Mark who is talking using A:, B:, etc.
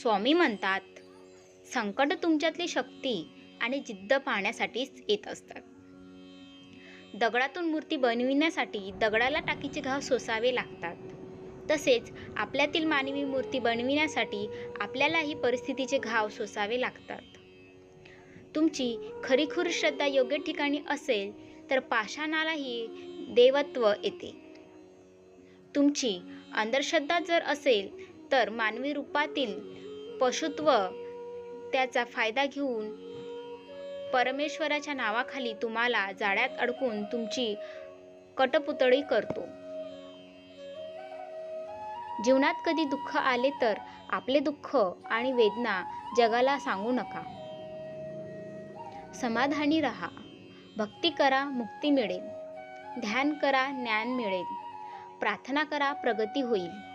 A: स्वामी म्हणतात, संकट तुमच्यातली शक्ती आणि जिद्द पाहण्यासाठीच येत असतात. दगडातून मूर्ती बनविण्यासाठी दगडाला टाकीचे घाव सोसावे लागतात. तसेच आपल्यातील मानवी मूर्ती बनविण्यासाठी आपल्यालाही परिस्थितीचे घाव सोसावे लागतात. तुमची खरीखुरी श्रद्धा योग्य ठिकाणी असेल तर पाषाणालाही देवत्व येते. तुमची अंधश्रद्धा जर असेल तर मानवी रूपातील पशुत्व त्याचा फायदा घेऊन परमेश्वराच्या नावाखाली तुम्हाला जाळ्यात अडकून तुमची कटपुतळी करतो. जीवनात कधी दुःख आले तर आपले दुःख आणि वेदना जगाला सांगू नका. समाधानी राहा. भक्ती करा, मुक्ती मिळेल. ध्यान करा, ज्ञान मिळेल. प्रार्थना करा, प्रगती होईल.